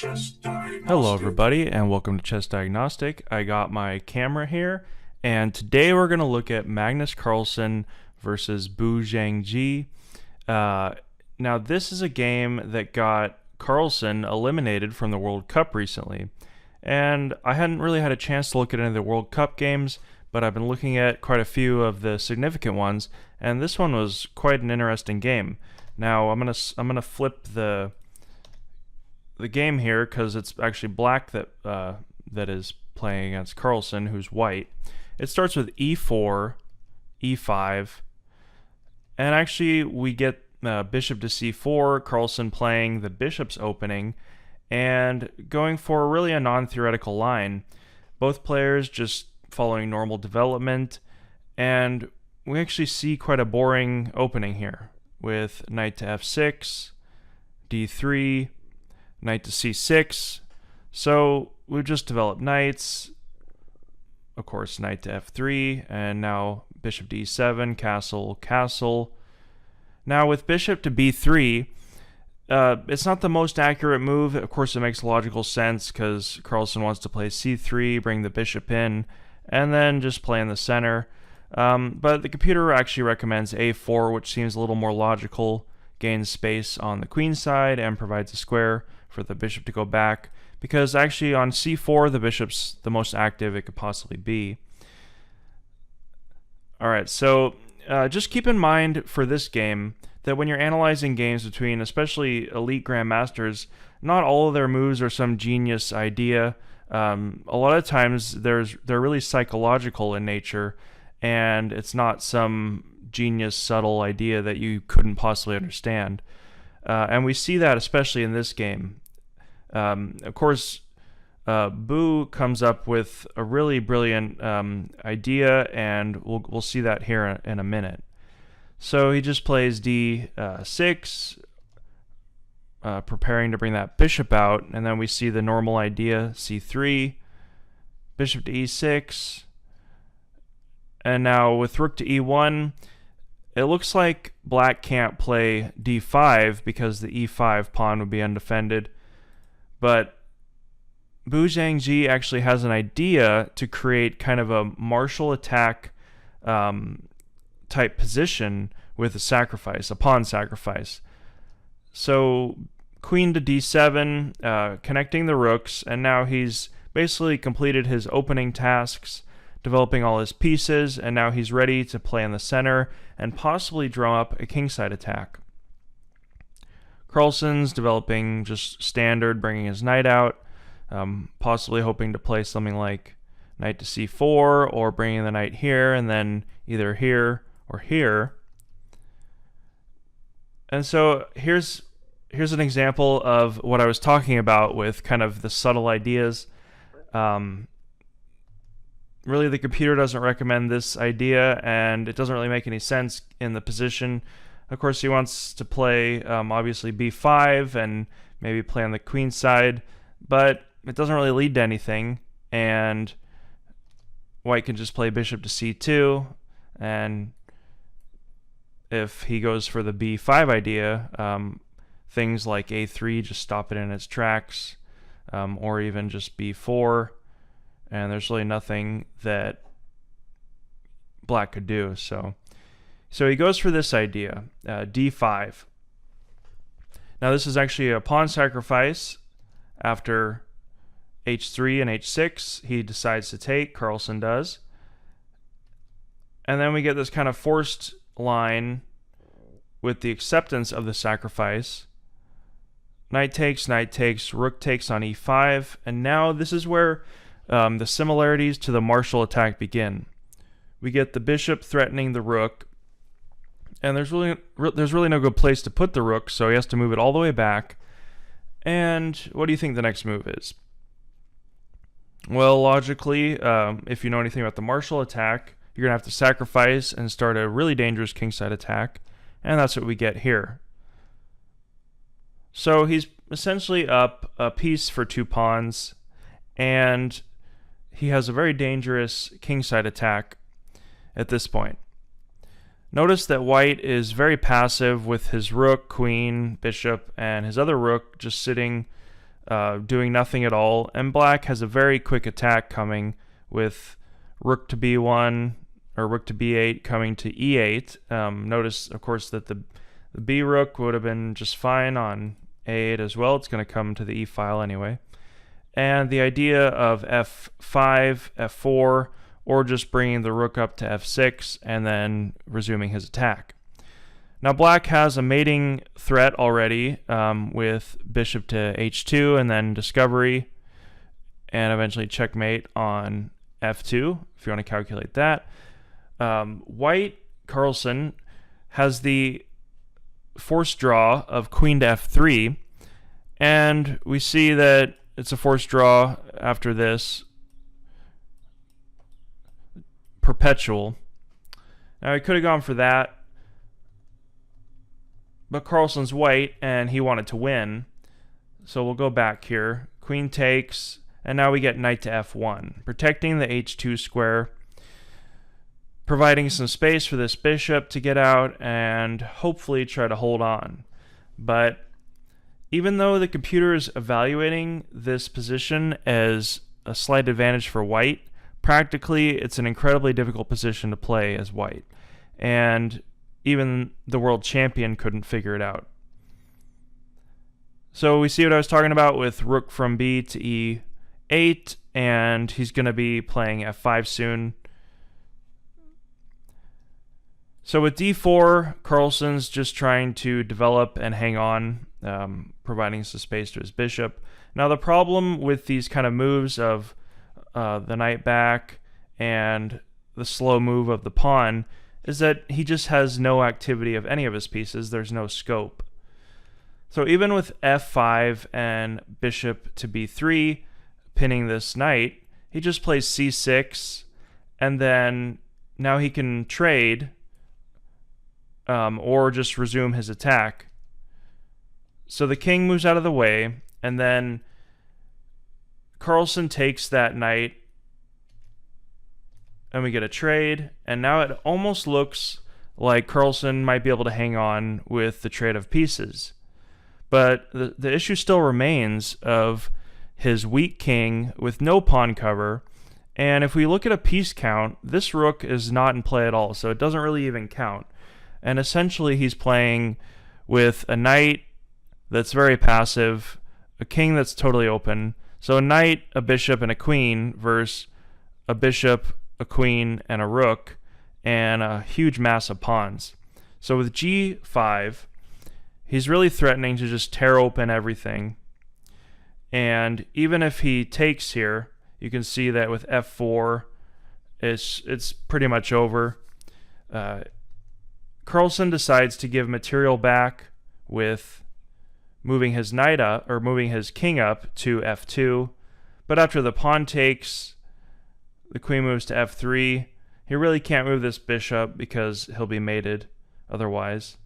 Hello everybody and welcome to ChessDiagnostic. I got my camera here and today we're going to look at Magnus Carlsen versus Bu Xiangzhi. Now this is a game that got Carlsen eliminated from the World Cup recently, and I hadn't really had a chance to look at any of the World Cup games, but I've been looking at quite a few of the significant ones, and this one was quite an interesting game. Now I'm gonna flip the game here because it's actually black that is playing against Carlsen, who's white. It starts with e4, e5, and actually we get bishop to c4, Carlsen playing the bishop's opening and going for really a non-theoretical line. Both players just following normal development, and we actually see quite a boring opening here with knight to f6, d3, knight to c6. So we've just developed knights, of course knight to f3, and now bishop to e7, castle, castle. Now with bishop to b3, it's not the most accurate move. Of course it makes logical sense because Carlsen wants to play c3, bring the bishop in, and then just play in the center. But the computer actually recommends a4, which seems a little more logical, gains space on the queen side, and provides a square for the bishop to go back, because actually on c4 the bishop's the most active it could possibly be. Alright, so just keep in mind for this game that when you're analyzing games between especially elite grandmasters, not all of their moves are some genius idea. A lot of times they're really psychological in nature, and it's not some genius subtle idea that you couldn't possibly understand. And we see that especially in this game. Of course, Bu comes up with a really brilliant idea, and we'll see that here in a minute. So he just plays d6, preparing to bring that bishop out, and then we see the normal idea, c3, bishop to e6, and now with rook to e1, it looks like black can't play d5 because the e5 pawn would be undefended. But Bu Xiangzhi actually has an idea to create kind of a martial attack type position with a sacrifice, a pawn sacrifice. So queen to d7, connecting the rooks, and now he's basically completed his opening tasks, developing all his pieces, and now he's ready to play in the center and possibly draw up a kingside attack. Carlsen's developing just standard, bringing his knight out, possibly hoping to play something like knight to c4, or bringing the knight here and then either here or here. And so here's an example of what I was talking about with kind of the subtle ideas. Really, the computer doesn't recommend this idea, and it doesn't really make any sense in the position. Of course, he wants to play obviously b5 and maybe play on the queen side, but it doesn't really lead to anything, and white can just play bishop to c2, and if he goes for the b5 idea, things like a3 just stop it in its tracks, or even just b4, and there's really nothing that black could do. So he goes for this idea, d5. Now this is actually a pawn sacrifice. After h3 and h6, he decides to take, Carlsen does. And then we get this kind of forced line with the acceptance of the sacrifice. Knight takes, rook takes on e5, and now this is where the similarities to the martial attack begin. We get the bishop threatening the rook, and there's really no good place to put the rook, so he has to move it all the way back. And what do you think the next move is? Well, logically, if you know anything about the martial attack, you're going to have to sacrifice and start a really dangerous kingside attack, and that's what we get here. So he's essentially up a piece for 2 pawns, and he has a very dangerous kingside attack at this point. Notice that white is very passive with his rook, queen, bishop, and his other rook just sitting doing nothing at all, and black has a very quick attack coming with rook to b1 or rook to b8 coming to e8. Notice, of course, that the b rook would have been just fine on a8 as well. It's going to come to the e file anyway. And the idea of f5, f4, or just bringing the rook up to f6 and then resuming his attack. Now black has a mating threat already with bishop to h2 and then discovery and eventually checkmate on f2 if you want to calculate that. White Carlsen has the forced draw of queen to f3, and we see that it's a forced draw after this, perpetual. Now he could have gone for that, but Carlsen's white and he wanted to win, so we'll go back here. Queen takes, and now we get knight to f1, protecting the h2 square, providing some space for this bishop to get out and hopefully try to hold on. But even though the computer is evaluating this position as a slight advantage for white, practically it's an incredibly difficult position to play as white, and even the world champion couldn't figure it out. So we see what I was talking about with rook from b to e8, and he's going to be playing f5 soon. So with d4, Carlsen's just trying to develop and hang on, providing some space to his bishop. Now the problem with these kind of moves of the knight back and the slow move of the pawn is that he just has no activity of any of his pieces. There's no scope. So even with f5 and bishop to b3 pinning this knight, he just plays c6, and then now he can trade or just resume his attack. So the king moves out of the way, and then Carlsen takes that knight, and we get a trade, and now it almost looks like Carlsen might be able to hang on with the trade of pieces. But the issue still remains of his weak king with no pawn cover, and if we look at a piece count, this rook is not in play at all, so it doesn't really even count. And essentially he's playing with a knight that's very passive, a king that's totally open, so a knight, a bishop, and a queen versus a bishop, a queen, and a rook, and a huge mass of pawns. So with g5, he's really threatening to just tear open everything. And even if he takes here, you can see that with f4, it's pretty much over. Carlsen decides to give material back with moving his knight up, or moving his king up to f2. But after the pawn takes, the queen moves to f3. He really can't move this bishop because he'll be mated otherwise.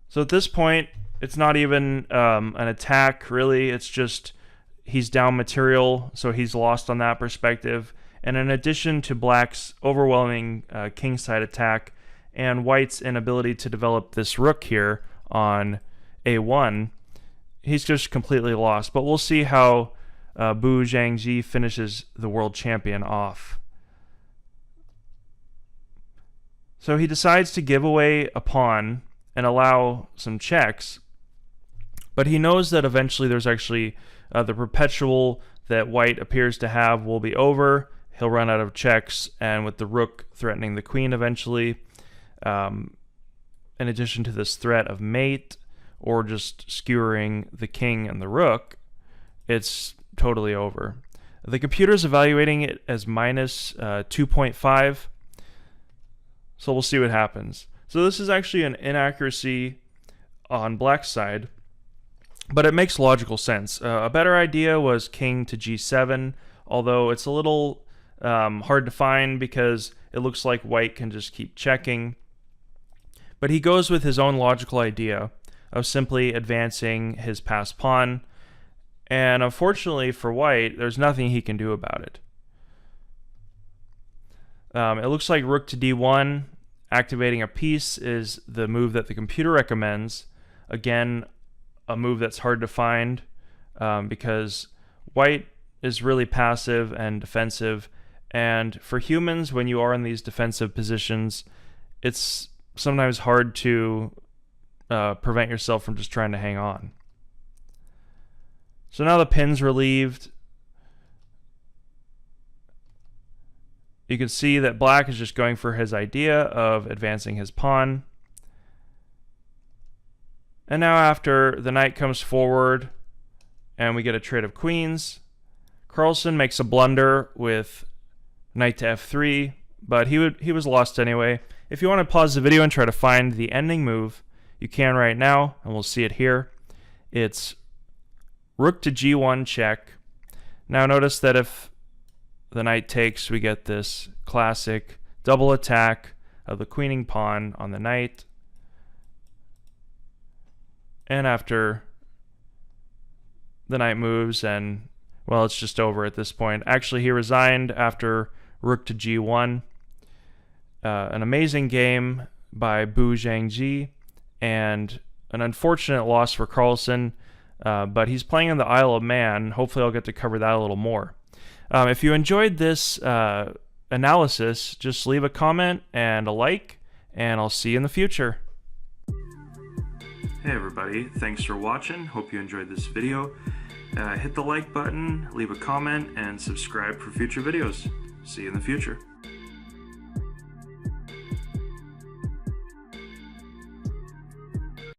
So at this point, it's not even an attack, really. It's just he's down material, so he's lost on that perspective. And in addition to black's overwhelming kingside attack and white's inability to develop this rook here on a1, he's just completely lost. But we'll see how Bu Xiangzhi finishes the world champion off. So he decides to give away a pawn and allow some checks, but he knows that eventually there's actually the perpetual that white appears to have will be over. He'll run out of checks, and with the rook threatening the queen eventually, in addition to this threat of mate or just skewering the king and the rook, it's totally over. The computer's evaluating it as minus 2.5, so we'll see what happens. So this is actually an inaccuracy on black's side, but it makes logical sense. A better idea was king to g7, although it's a little hard to find because it looks like white can just keep checking. But he goes with his own logical idea of simply advancing his passed pawn, and unfortunately for white, there's nothing he can do about it. It looks like rook to d1, activating a piece, is the move that the computer recommends, Again, a move that's hard to find because white is really passive and defensive, and for humans, when you are in these defensive positions, it's sometimes hard to prevent yourself from just trying to hang on. So now the pin's relieved. You can see that black is just going for his idea of advancing his pawn. And now after the knight comes forward and we get a trade of queens, Carlsen makes a blunder with knight to f3, but he was lost anyway. If you want to pause the video and try to find the ending move, you can right now, and we'll see it here. It's rook to g1 check. Now notice that if the knight takes, we get this classic double attack of the queening pawn on the knight. And after the knight moves, and well, it's just over at this point. Actually, he resigned after rook to g1. An amazing game by Bu Xiangzhi, and an unfortunate loss for Carlsen, but he's playing in the Isle of Man. Hopefully I'll get to cover that a little more. If you enjoyed this analysis, just leave a comment and a like, and I'll see you in the future. Hey everybody, thanks for watching. Hope you enjoyed this video. Hit the like button, leave a comment, and subscribe for future videos. See you in the future.